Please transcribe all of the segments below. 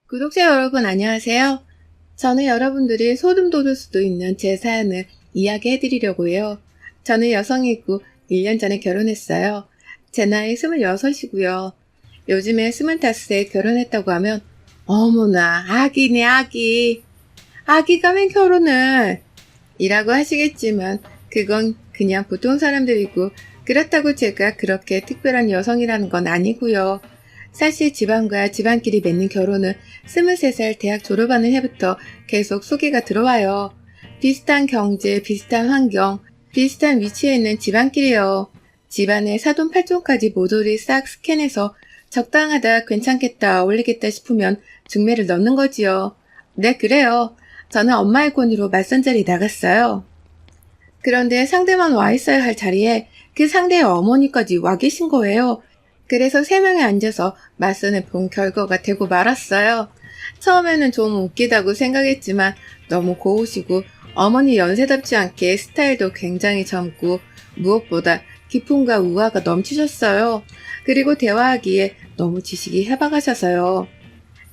구독자 여러분 안녕하세요. 저는 여러분들이 소름 돋을 수도 있는 제 사연을 이야기해 드리려고 해요. 저는 여성이고 1년 전에 결혼했어요. 제 나이 26이고요. 요즘에 25세 결혼했다고 하면 어머나 아기네 아기. 아기가 웬 결혼을 이라고 하시겠지만 그건 그냥 보통 사람들이고 그렇다고 제가 그렇게 특별한 여성이라는 건 아니고요. 사실 집안과 집안끼리 맺는 결혼은 23살 대학 졸업하는 해부터 계속 소개가 들어와요. 비슷한 경제, 비슷한 환경, 비슷한 위치에 있는 집안끼리요. 집안의 사돈팔촌까지 모조리 싹 스캔해서 적당하다, 괜찮겠다, 어울리겠다 싶으면 중매를 넣는 거지요. 네, 그래요. 저는 엄마의 권유로 맞선자리 나갔어요. 그런데 상대만 와 있어야 할 자리에 그 상대의 어머니까지 와 계신 거예요. 그래서 3명이 앉아서 맞선을 본 결과가 되고 말았어요. 처음에는 좀 웃기다고 생각했지만 너무 고우시고 어머니 연세답지 않게 스타일도 굉장히 젊고 무엇보다 기품과 우아가 넘치셨어요. 그리고 대화하기에 너무 지식이 해박하셔서요.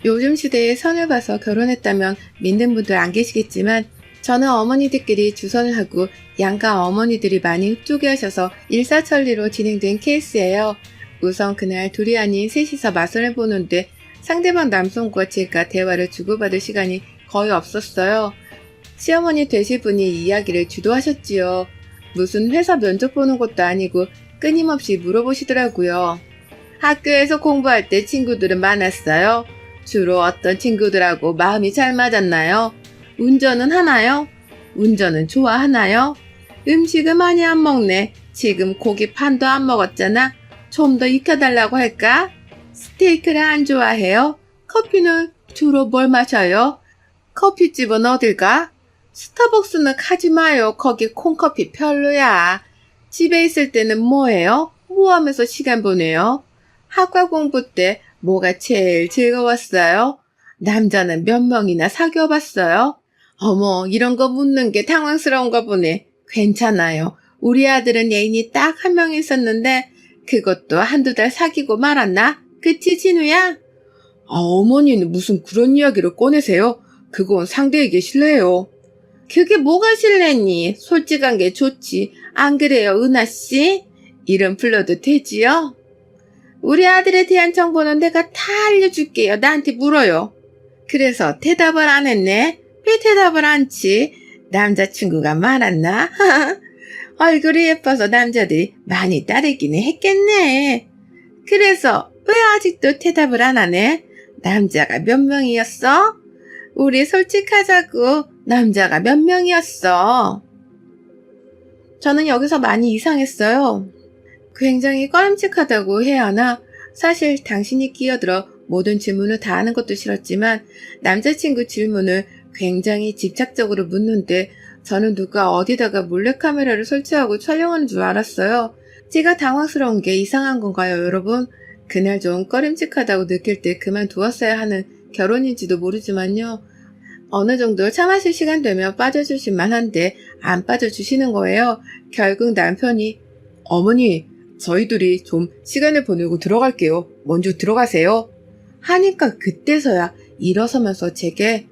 요즘 시대에 선을 봐서 결혼했다면 믿는 분들 안 계시겠지만 저는 어머니들끼리 주선을 하고 양가 어머니들이 많이 흡족해 하셔서 일사천리로 진행된 케이스예요. 우선 그날 둘이 아닌 셋이서 맞선을 보는데 상대방 남성과 제가 대화를 주고받을 시간이 거의 없었어요. 시어머니 되실 분이 이야기를 주도하셨지요. 무슨 회사 면접 보는 것도 아니고 끊임없이 물어보시더라고요. 학교에서 공부할 때 친구들은 많았어요. 주로 어떤 친구들하고 마음이 잘 맞았나요? 운전은 하나요? 운전은 좋아하나요? 음식을 많이 안 먹네. 지금 고기 판도 안 먹었잖아. 좀 더 익혀달라고 할까? 스테이크를 안 좋아해요? 커피는 주로 뭘 마셔요? 커피집은 어딜까? 스타벅스는 가지 마요. 거기 콩커피 별로야. 집에 있을 때는 뭐해요? 뭐 하면서 시간 보내요? 학과 공부 때 뭐가 제일 즐거웠어요? 남자는 몇 명이나 사귀어 봤어요? 어머, 이런 거 묻는 게 당황스러운가 보네. 괜찮아요. 우리 아들은 애인이 딱 한 명 있었는데 그것도 한두 달 사귀고 말았나? 그치, 진우야? 어머니는 무슨 그런 이야기를 꺼내세요? 그건 상대에게 실례예요. 그게 뭐가 실례니? 솔직한 게 좋지. 안 그래요, 은하씨? 이름 불러도 되지요? 우리 아들에 대한 정보는 내가 다 알려줄게요. 나한테 물어요. 그래서 대답을 안 했네? 왜 대답을 않지? 남자친구가 많았나? 얼굴이 예뻐서 남자들이 많이 따르기는 했겠네. 그래서 왜 아직도 대답을 안 하네? 남자가 몇 명이었어? 우리 솔직하자고. 남자가 몇 명이었어? 저는 여기서 많이 이상했어요. 굉장히 꺼림칙하다고 해야 하나? 사실 당신이 끼어들어 모든 질문을 다 하는 것도 싫었지만 남자친구 질문을 굉장히 집착적으로 묻는데 저는 누가 어디다가 몰래카메라를 설치하고 촬영하는 줄 알았어요. 제가 당황스러운 게 이상한 건가요, 여러분? 그날 좀 꺼림칙하다고 느낄 때 그만두었어야 하는 결혼인지도 모르지만요. 어느 정도 참으실 시간 되면 빠져주실 만한데 안 빠져주시는 거예요. 결국 남편이 어머니, 저희들이 좀 시간을 보내고 들어갈게요. 먼저 들어가세요. 하니까 그때서야 일어서면서 제게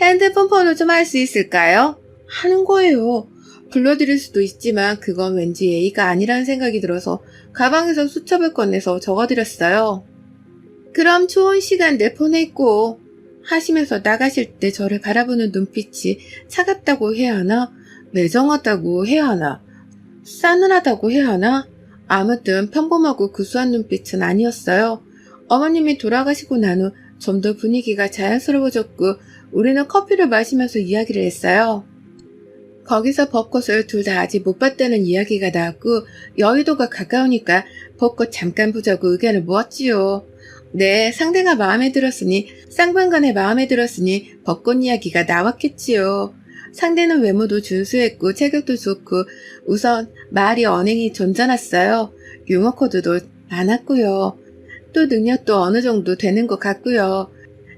핸드폰 번호 좀 알 수 있을까요? 하는 거예요. 불러드릴 수도 있지만 그건 왠지 예의가 아니라는 생각이 들어서 가방에서 수첩을 꺼내서 적어드렸어요. 그럼 좋은 시간 내 보내고 하시면서 나가실 때 저를 바라보는 눈빛이 차갑다고 해야 하나? 매정하다고 해야 하나? 싸늘하다고 해야 하나? 아무튼 평범하고 구수한 눈빛은 아니었어요. 어머님이 돌아가시고 난 후 좀 더 분위기가 자연스러워졌고 우리는 커피를 마시면서 이야기를 했어요. 거기서 벚꽃을 둘 다 아직 못 봤다는 이야기가 나왔고 여의도가 가까우니까 벚꽃 잠깐 보자고 의견을 모았지요. 네, 상대가 마음에 들었으니 쌍방간에 마음에 들었으니 벚꽃 이야기가 나왔겠지요. 상대는 외모도 준수했고 체격도 좋고 우선 말이 언행이 존잘했어요. 유머 코드도 많았고요. 또 능력도 어느 정도 되는 것 같고요.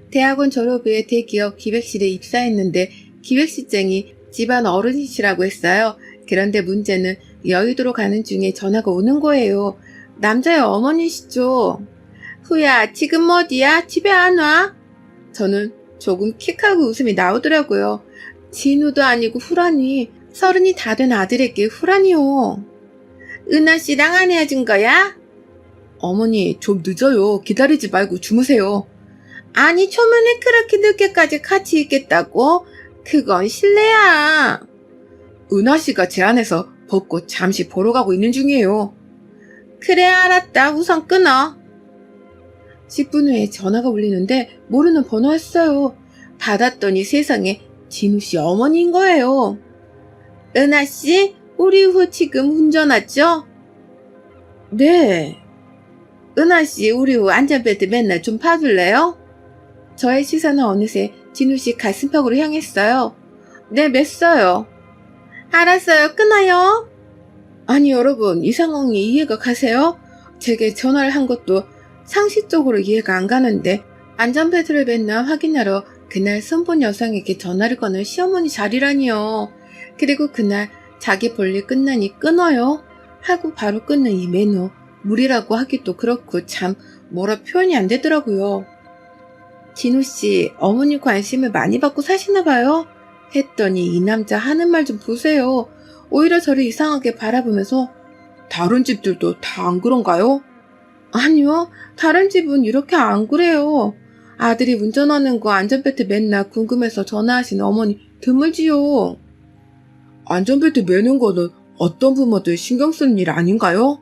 대학원 졸업 후에 대기업 기획실에 입사했는데 기획실장이 집안 어른이시라고 했어요. 그런데 문제는 여의도로 가는 중에 전화가 오는 거예요. 남자의 어머니시죠. 후야, 지금 어디야? 집에 안 와? 저는 조금 킥하고 웃음이 나오더라고요. 진우도 아니고 후라니, 30이 다 된 아들에게 후라니요. 은하씨랑 안 헤어진 거야? 어머니, 좀 늦어요. 기다리지 말고 주무세요. 아니, 초면에 그렇게 늦게까지 같이 있겠다고? 그건 실례야. 은하씨가 제 안에서 벚꽃 잠시 보러 가고 있는 중이에요. 그래, 알았다. 우선 끊어. 10분 후에 전화가 울리는데 모르는 번호였어요. 받았더니 세상에 진우씨 어머니인 거예요. 은하씨, 우리 후 지금 운전하죠? 네. 은하씨, 우리 후 안전벨트 맨날 좀 파줄래요? 저의 시선은 어느새 진우씨 가슴팍으로 향했어요. 네, 맸어요. 알았어요. 끊어요. 아니, 여러분, 이 상황이 이해가 가세요? 제게 전화를 한 것도 상식적으로 이해가 안 가는데 안전벨트를 맸나 확인하러 그날 선본 여성에게 전화를 거는 시어머니 자리라니요. 그리고 그날 자기 볼일 끝나니 끊어요 하고 바로 끊는 이 매너, 무리라고 하기도 그렇고 참 뭐라 표현이 안 되더라고요. 진우씨, 어머니 관심을 많이 받고 사시나 봐요? 했더니 이 남자 하는 말 좀 보세요. 오히려 저를 이상하게 바라보면서 다른 집들도 다 안 그런가요? 아니요, 다른 집은 이렇게 안 그래요. 아들이 운전하는 거 안전벨트 맨날 궁금해서 전화하시는 어머니 드물지요. 안전벨트 매는 거는 어떤 부모들 신경 쓰는 일 아닌가요?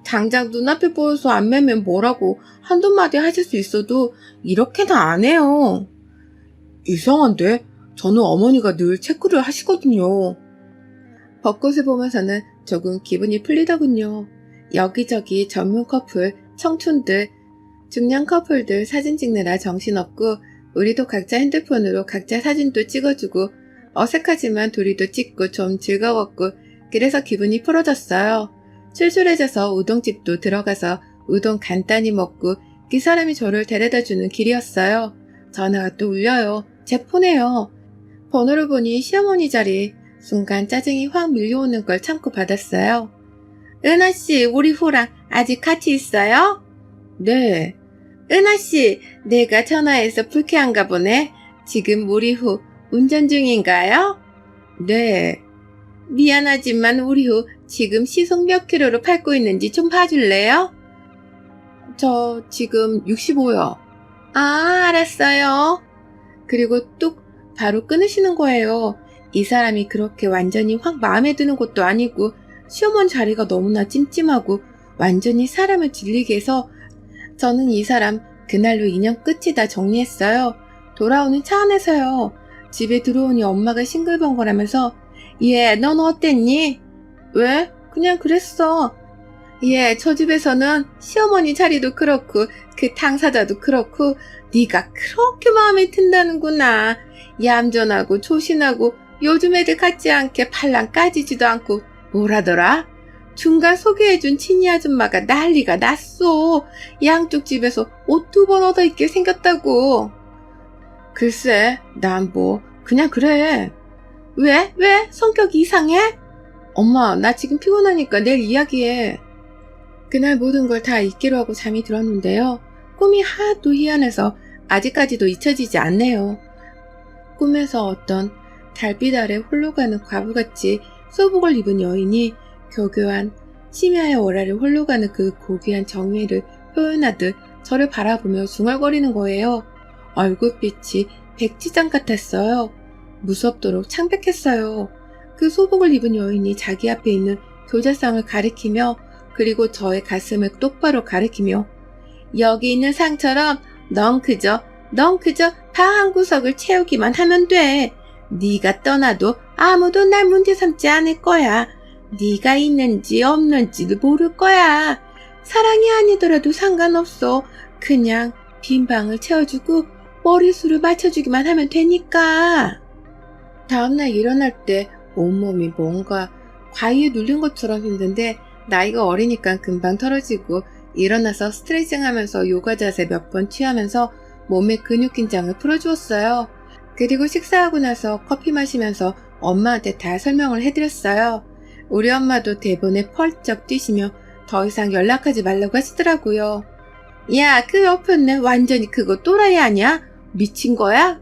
당장 눈앞에 보여서 안 매면 뭐라고 한두 마디 하실 수 있어도 이렇게는 안 해요. 이상한데? 저는 어머니가 늘 체크를 하시거든요. 벚꽃을 보면서는 조금 기분이 풀리더군요. 여기저기 전문 커플, 청춘들, 중년 커플들 사진 찍느라 정신없고 우리도 각자 핸드폰으로 각자 사진도 찍어주고 어색하지만 둘이도 찍고 좀 즐거웠고 그래서 기분이 풀어졌어요. 출출해져서 우동집도 들어가서 우동 간단히 먹고 그 사람이 저를 데려다주는 길이었어요. 전화가 또 울려요. 제 폰에요. 번호를 보니 시어머니 자리. 순간 짜증이 확 밀려오는 걸 참고 받았어요. 은하씨, 우리 후랑 아직 같이 있어요? 네. 은하씨, 내가 전화해서 불쾌한가 보네. 지금 우리 후 운전 중인가요? 네. 미안하지만 우리 후 지금 시속 몇 킬로로 밟고 있는지 좀 봐줄래요? 저 지금 65요. 아, 알았어요. 그리고 뚝 바로 끊으시는 거예요. 이 사람이 그렇게 완전히 확 마음에 드는 것도 아니고 시어머니 자리가 너무나 찜찜하고 완전히 사람을 질리게 해서 저는 이 사람 그날로 인연 끝이다 정리했어요. 돌아오는 차 안에서요. 집에 들어오니 엄마가 싱글벙글하면서 얘, 넌 어땠니? 왜? 그냥 그랬어. 얘, 저 집에서는 시어머니 자리도 그렇고 그 당사자도 그렇고 네가 그렇게 마음에 든다는구나. 얌전하고 조신하고 요즘 애들 같지 않게 팔랑 까지지도 않고 뭐라더라? 중간 소개해준 친이 아줌마가 난리가 났어. 양쪽 집에서 옷 2번 얻어입게 생겼다고. 글쎄, 난 뭐 그냥 그래. 왜? 왜? 성격이 이상해? 엄마, 나 지금 피곤하니까 내일 이야기해. 그날 모든 걸 다 잊기로 하고 잠이 들었는데요. 꿈이 하도 희한해서 아직까지도 잊혀지지 않네요. 꿈에서 어떤 달빛 아래 홀로 가는 과부같이 소복을 입은 여인이 교교한 심야의 월화를 홀로 가는 그 고귀한 정의를 표현하듯 저를 바라보며 중얼거리는 거예요. 얼굴빛이 백지장 같았어요. 무섭도록 창백했어요. 그 소복을 입은 여인이 자기 앞에 있는 교자상을 가리키며 그리고 저의 가슴을 똑바로 가리키며 여기 있는 상처럼 넌 그저 방 한 구석을 채우기만 하면 돼. 네가 떠나도 아무도 날 문제 삼지 않을 거야. 네가 있는지 없는지도 모를 거야. 사랑이 아니더라도 상관없어. 그냥 빈 방을 채워주고 머리수를 맞춰주기만 하면 되니까. 다음날 일어날 때 온몸이 뭔가 과위에 눌린 것처럼 힘든데 나이가 어리니까 금방 털어지고 일어나서 스트레칭하면서 요가 자세 몇 번 취하면서 몸의 근육 긴장을 풀어주었어요. 그리고 식사하고 나서 커피 마시면서 엄마한테 다 설명을 해드렸어요. 우리 엄마도 대본에 펄쩍 뛰시며 더 이상 연락하지 말라고 하시더라고요. 야, 그 옆에는 완전히 그거 또라이 아니야? 미친 거야?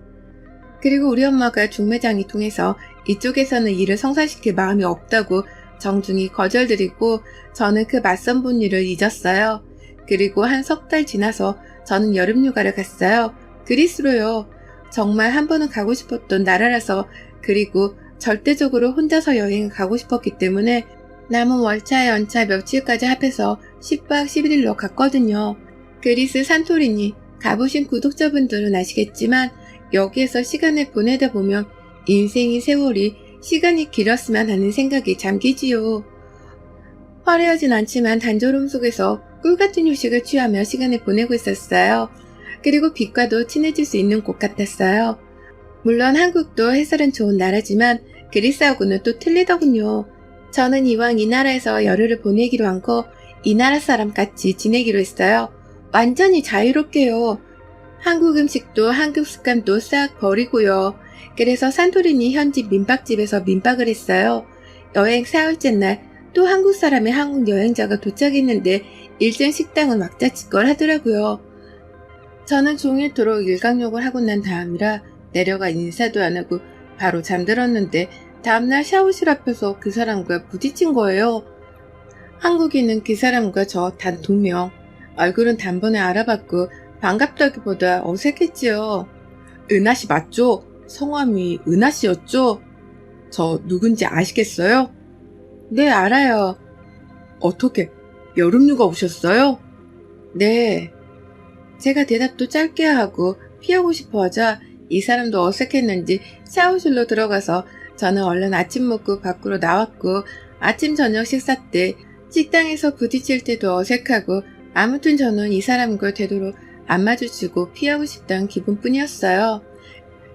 그리고 우리 엄마가 중매장이 통해서 이쪽에서는 일을 성사시킬 마음이 없다고 정중히 거절드리고 저는 그 맞선 본 일을 잊었어요. 그리고 한 석 달 지나서 저는 여름휴가를 갔어요. 그리스로요. 정말 한 번은 가고 싶었던 나라라서 그리고 절대적으로 혼자서 여행을 가고 싶었기 때문에 남은 월차 연차 며칠까지 합해서 10박 11일로 갔거든요. 그리스 산토리니 가보신 구독자분들은 아시겠지만 여기에서 시간을 보내다 보면 인생의 세월이 시간이 길었으면 하는 생각이 잠기지요. 화려하진 않지만 단조로움 속에서 꿀같은 휴식을 취하며 시간을 보내고 있었어요. 그리고 빛과도 친해질 수 있는 곳 같았어요. 물론 한국도 해설은 좋은 나라지만 그리스하고는 또 틀리더군요. 저는 이왕 이 나라에서 열흘을 보내기로 한 거 이 나라 사람 같이 지내기로 했어요. 완전히 자유롭게요. 한국 음식도 한국 습관도 싹 버리고요. 그래서 산토리니 현지 민박집에서 민박을 했어요. 여행 4일째 날 또 한국 사람의 한국 여행자가 도착했는데 일정 식당은 왁자지껄 하더라고요. 저는 종일토록 일광욕을 하고 난 다음이라 내려가 인사도 안 하고 바로 잠들었는데 다음날 샤워실 앞에서 그 사람과 부딪힌 거예요. 한국인은 그 사람과 저 단 2명. 얼굴은 단번에 알아봤고 반갑다기보다 어색했지요. 은하씨 맞죠? 성함이 은하씨였죠? 저 누군지 아시겠어요? 네, 알아요. 어떻게 여름휴가 오셨어요? 네. 제가 대답도 짧게 하고 피하고 싶어 하자 이 사람도 어색했는지 샤워실로 들어가서 저는 얼른 아침 먹고 밖으로 나왔고 아침 저녁 식사 때 식당에서 부딪힐 때도 어색하고 아무튼 저는 이 사람과 되도록 안 마주치고 피하고 싶다는 기분뿐이었어요.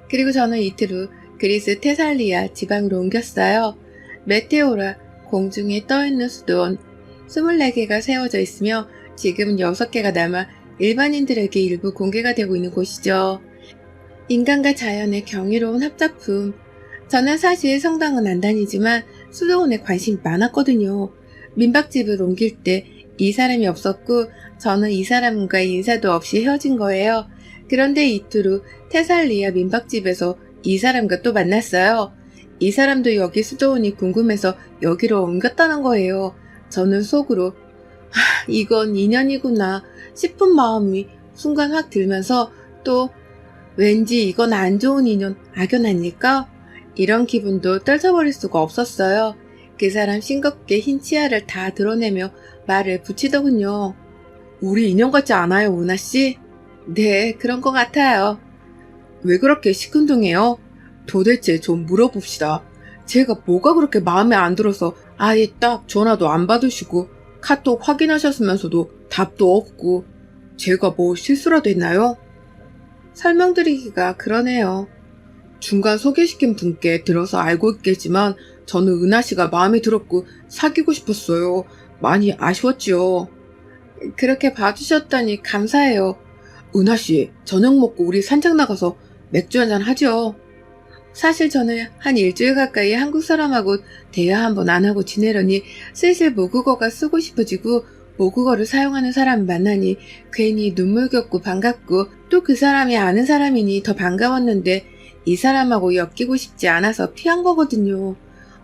그리고 저는 이틀 후 그리스 테살리아 지방으로 옮겼어요. 메테오라 공중에 떠있는 수도원 24개가 세워져 있으며 지금은 6개가 남아 일반인들에게 일부 공개가 되고 있는 곳이죠. 인간과 자연의 경이로운 합작품. 저는 사실 성당은 안 다니지만 수도원에 관심이 많았거든요. 민박집을 옮길 때 이 사람이 없었고 저는 이 사람과 인사도 없이 헤어진 거예요. 그런데 이틀 후 테살리아 민박집에서 이 사람과 또 만났어요. 이 사람도 여기 수도원이 궁금해서 여기로 옮겼다는 거예요. 저는 속으로 이건 인연이구나 싶은 마음이 순간 확 들면서 또 왠지 이건 안 좋은 인연 악연 아닐까? 이런 기분도 떨쳐버릴 수가 없었어요. 그 사람 싱겁게 흰 치아를 다 드러내며 말을 붙이더군요. 우리 인연 같지 않아요, 은하씨? 네, 그런 것 같아요. 왜 그렇게 시큰둥해요? 도대체 좀 물어봅시다. 제가 뭐가 그렇게 마음에 안 들어서 아예 딱 전화도 안 받으시고 카톡 확인하셨으면서도 답도 없고 제가 뭐 실수라도 했나요? 설명드리기가 그러네요. 중간 소개시킨 분께 들어서 알고 있겠지만 저는 은하씨가 마음에 들었고 사귀고 싶었어요. 많이 아쉬웠지요. 그렇게 봐주셨다니 감사해요. 은하씨, 저녁 먹고 우리 산책 나가서 맥주 한잔 하죠. 사실 저는 한 일주일 가까이 한국 사람하고 대화 한번 안 하고 지내려니 슬슬 모국어가 쓰고 싶어지고 모국어를 사용하는 사람을 만나니 괜히 눈물겹고 반갑고 또 그 사람이 아는 사람이니 더 반가웠는데 이 사람하고 엮이고 싶지 않아서 피한 거거든요.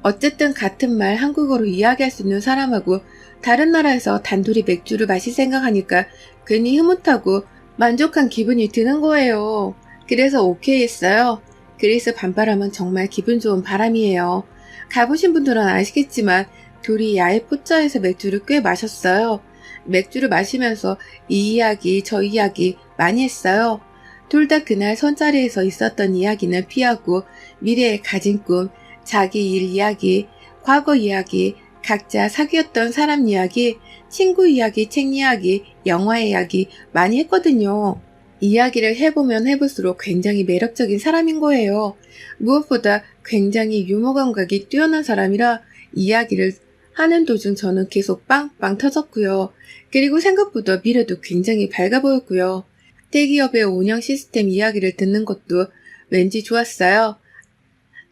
어쨌든 같은 말 한국어로 이야기할 수 있는 사람하고 다른 나라에서 단둘이 맥주를 마실 생각하니까 괜히 흐뭇하고 만족한 기분이 드는 거예요. 그래서 오케이 했어요. 그리스 밤바람은 정말 기분 좋은 바람이에요. 가보신 분들은 아시겠지만 둘이 야외 포차에서 맥주를 꽤 마셨어요. 맥주를 마시면서 이 이야기 저 이야기 많이 했어요. 둘 다 그날 선자리에서 있었던 이야기는 피하고 미래에 가진 꿈, 자기 일 이야기, 과거 이야기, 각자 사귀었던 사람 이야기, 친구 이야기, 책 이야기, 영화 이야기 많이 했거든요. 이야기를 해보면 해볼수록 굉장히 매력적인 사람인 거예요. 무엇보다 굉장히 유머 감각이 뛰어난 사람이라 이야기를 하는 도중 저는 계속 빵빵 터졌고요. 그리고 생각보다 미래도 굉장히 밝아 보였고요. 대기업의 운영 시스템 이야기를 듣는 것도 왠지 좋았어요.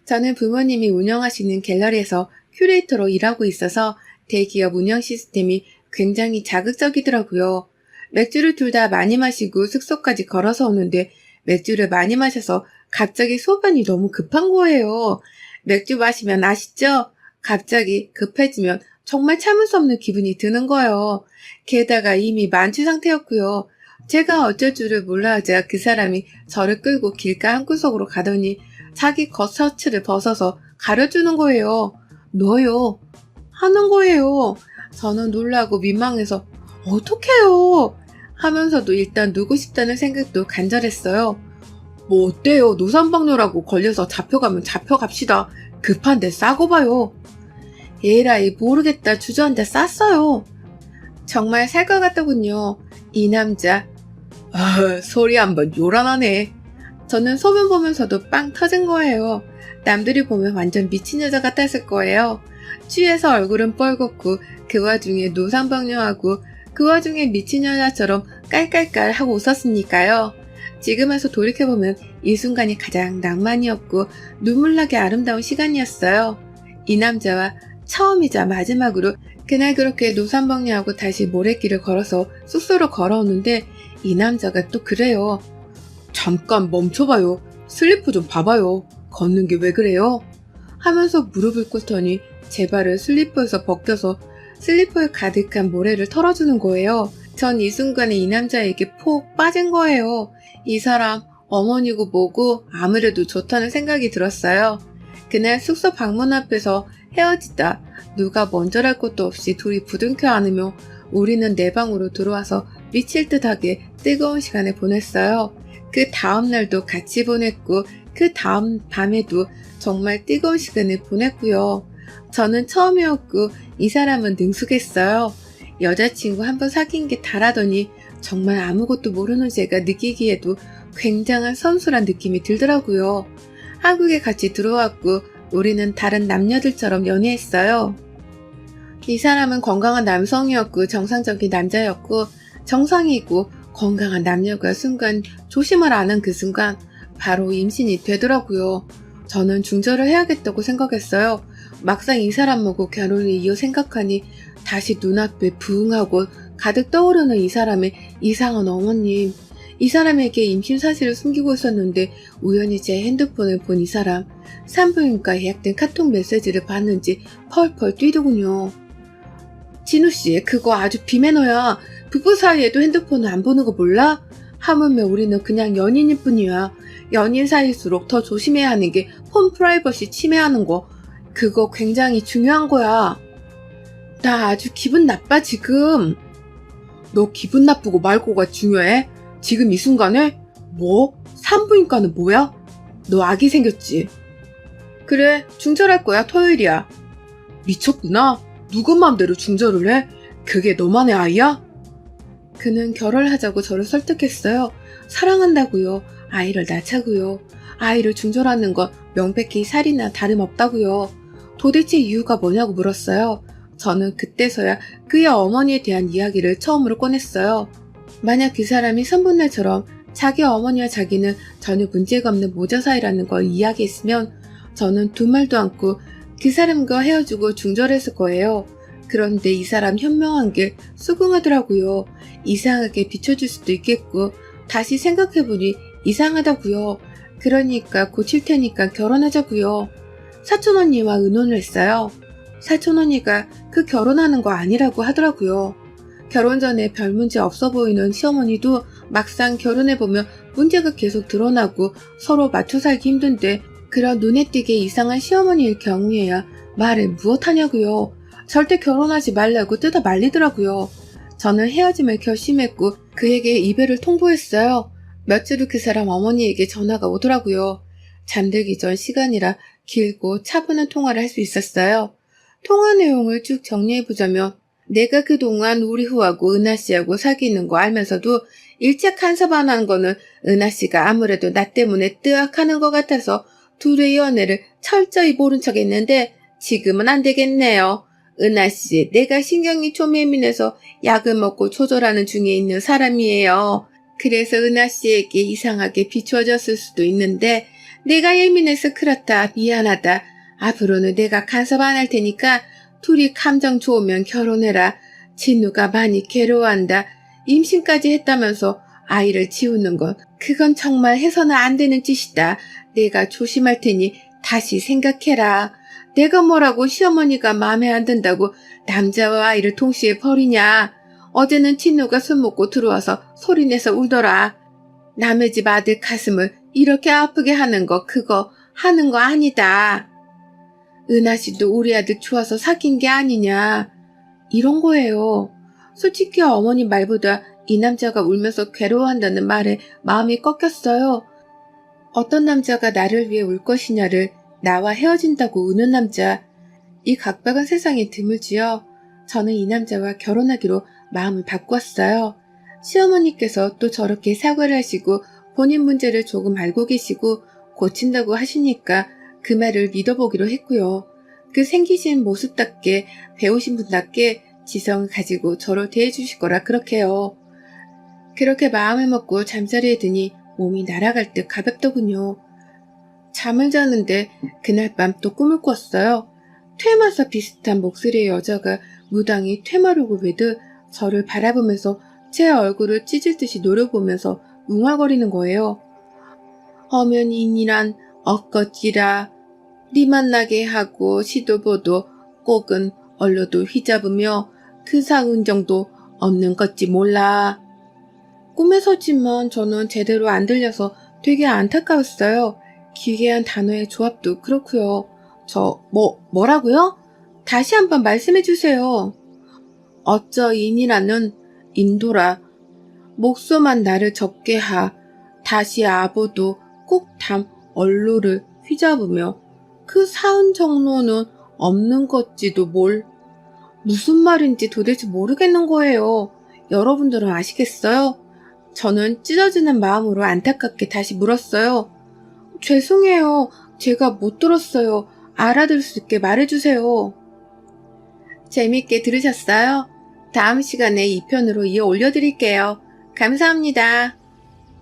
저는 부모님이 운영하시는 갤러리에서 큐레이터로 일하고 있어서 대기업 운영 시스템이 굉장히 자극적이더라고요. 맥주를 둘 다 많이 마시고 숙소까지 걸어서 오는데 맥주를 많이 마셔서 갑자기 소변이 너무 급한 거예요. 맥주 마시면 아시죠? 갑자기 급해지면 정말 참을 수 없는 기분이 드는 거예요. 게다가 이미 만취 상태였고요. 제가 어쩔 줄을 몰라 하자 그 사람이 저를 끌고 길가 한구석으로 가더니 자기 겉셔츠를 벗어서 가려주는 거예요. 너요? 하는 거예요. 저는 놀라고 민망해서 어떡해요? 하면서도 일단 누고 싶다는 생각도 간절했어요. 뭐 어때요? 노산방뇨라고 걸려서 잡혀가면 잡혀갑시다. 급한데 싸고 봐요. 에라이 모르겠다 주저앉아 쌌어요. 정말 살 것 같더군요. 이 남자. 소리 한번 요란하네. 저는 소변 보면서도 빵 터진 거예요. 남들이 보면 완전 미친 여자 같았을 거예요. 취해서 얼굴은 뻘겋고 그 와중에 노상방뇨하고 그 와중에 미친 여자처럼 깔깔깔 하고 웃었으니까요. 지금 와서 돌이켜보면 이 순간이 가장 낭만이었고 눈물나게 아름다운 시간이었어요. 이 남자와 처음이자 마지막으로 그날 그렇게 노산방뇨하고 다시 모래길을 걸어서 숙소로 걸어오는데 이 남자가 또 그래요. 잠깐 멈춰봐요. 슬리퍼 좀 봐봐요. 걷는 게 왜 그래요? 하면서 무릎을 꿇더니 제 발을 슬리퍼에서 벗겨서 슬리퍼에 가득한 모래를 털어주는 거예요. 전 이 순간에 이 남자에게 폭 빠진 거예요. 이 사람 어머니고 뭐고 아무래도 좋다는 생각이 들었어요. 그날 숙소 방문 앞에서 헤어지다 누가 먼저랄 것도 없이 둘이 부둥켜 안으며 우리는 내 방으로 들어와서 미칠 듯하게 뜨거운 시간을 보냈어요. 그 다음 날도 같이 보냈고 그 다음 밤에도 정말 뜨거운 시간을 보냈고요. 저는 처음이었고 이 사람은 능숙했어요. 여자친구 한번 사귄 게 다라더니 정말 아무것도 모르는 제가 느끼기에도 굉장한 선수란 느낌이 들더라고요. 한국에 같이 들어왔고 우리는 다른 남녀들처럼 연애했어요. 이 사람은 건강한 남성이었고 정상적인 남자였고 정상이고 건강한 남녀가 순간 조심을 안 한 그 순간 바로 임신이 되더라고요. 저는 중절을 해야겠다고 생각했어요. 막상 이 사람 보고 결혼을 이어 생각하니 다시 눈앞에 부응하고 가득 떠오르는 이 사람의 이상한 어머님. 이 사람에게 임신 사실을 숨기고 있었는데 우연히 제 핸드폰을 본 이 사람 산부인과 예약된 카톡 메시지를 봤는지 펄펄 뛰더군요. 진우씨 그거 아주 비매너야. 부부 사이에도 핸드폰을 안 보는 거 몰라? 하물며 우리는 그냥 연인일 뿐이야. 연인 사이일수록 더 조심해야 하는 게 폰 프라이버시 침해하는 거. 그거 굉장히 중요한 거야. 나 아주 기분 나빠 지금. 너 기분 나쁘고 말고가 중요해? 지금 이 순간에? 뭐? 산부인과는 뭐야? 너 아기 생겼지? 그래 중절할 거야. 토요일이야. 미쳤구나. 누구 맘대로 중절을 해? 그게 너만의 아이야? 그는 결혼하자고 저를 설득했어요. 사랑한다고요. 아이를 낳자고요. 아이를 중절하는 건 명백히 살이나 다름없다고요. 도대체 이유가 뭐냐고 물었어요. 저는 그때서야 그의 어머니에 대한 이야기를 처음으로 꺼냈어요. 만약 그 사람이 선분날처럼 자기 어머니와 자기는 전혀 문제가 없는 모자 사이라는 걸 이야기했으면 저는 두 말도 않고 그 사람과 헤어지고 중절했을 거예요. 그런데 이 사람 현명한 게 수긍하더라고요. 이상하게 비춰줄 수도 있겠고 다시 생각해보니 이상하다고요. 그러니까 고칠 테니까 결혼하자고요. 사촌언니와 의논을 했어요. 사촌언니가 그 결혼하는 거 아니라고 하더라고요. 결혼 전에 별 문제 없어 보이는 시어머니도 막상 결혼해보면 문제가 계속 드러나고 서로 맞춰 살기 힘든데 그런 눈에 띄게 이상한 시어머니일 경우에야 말을 무엇하냐고요. 절대 결혼하지 말라고 뜯어 말리더라고요. 저는 헤어짐을 결심했고 그에게 이별을 통보했어요. 며칠 후 그 사람 어머니에게 전화가 오더라고요. 잠들기 전 시간이라 길고 차분한 통화를 할 수 있었어요. 통화 내용을 쭉 정리해보자면 내가 그동안 우리 후하고 은하씨하고 사귀는 거 알면서도 일체 간섭 안 한 거는 은하씨가 아무래도 나 때문에 뜨악하는 것 같아서 둘의 연애를 철저히 모른 척 했는데 지금은 안 되겠네요. 은하씨, 내가 신경이 좀 예민해서 약을 먹고 조절하는 중에 있는 사람이에요. 그래서 은하씨에게 이상하게 비추어졌을 수도 있는데 내가 예민해서 그렇다. 미안하다. 앞으로는 내가 간섭 안 할 테니까 둘이 감정 좋으면 결혼해라. 진우가 많이 괴로워한다. 임신까지 했다면서 아이를 지우는 건 그건 정말 해서는 안 되는 짓이다. 내가 조심할 테니 다시 생각해라. 내가 뭐라고 시어머니가 마음에 안 든다고 남자와 아이를 동시에 버리냐. 어제는 친누가 술 먹고 들어와서 소리내서 울더라. 남의 집 아들 가슴을 이렇게 아프게 하는 거 그거 하는 거 아니다. 은하 씨도 우리 아들 좋아서 사귄 게 아니냐. 이런 거예요. 솔직히 어머니 말보다 이 남자가 울면서 괴로워한다는 말에 마음이 꺾였어요. 어떤 남자가 나를 위해 울 것이냐를 나와 헤어진다고 우는 남자. 이 각박한 세상에 드물지요. 저는 이 남자와 결혼하기로 마음을 바꿨어요. 시어머니께서 또 저렇게 사과를 하시고 본인 문제를 조금 알고 계시고 고친다고 하시니까 그 말을 믿어보기로 했고요. 그 생기신 모습답게 배우신 분답게 지성을 가지고 저를 대해주실 거라 그렇게요. 그렇게 마음을 먹고 잠자리에 드니 몸이 날아갈 듯 가볍더군요. 잠을 자는데 그날 밤 또 꿈을 꿨어요. 퇴마사 비슷한 목소리의 여자가 무당히 퇴마록을 외듯 저를 바라보면서 제 얼굴을 찢을 듯이 노려보면서 웅얼거리는 거예요. 어면인이란 엇것지라 네 만나게 하고 시도보도 꼭은 얼로도 휘잡으며 그 사은정도 없는 것지 몰라. 꿈에서지만 저는 제대로 안 들려서 되게 안타까웠어요. 기괴한 단어의 조합도 그렇고요. 뭐라고요? 다시 한번 말씀해 주세요. 어쩌인이라는 인도라. 목소만 나를 적게 하. 다시 아보도 꼭 담 얼로를 휘잡으며 그 사은 정로는 없는 것지도 뭘. 무슨 말인지 도대체 모르겠는 거예요. 여러분들은 아시겠어요? 저는 찢어지는 마음으로 안타깝게 다시 물었어요. 죄송해요. 제가 못 들었어요. 알아들을 수 있게 말해주세요. 재밌게 들으셨어요? 다음 시간에 2편으로 이어 올려드릴게요. 감사합니다.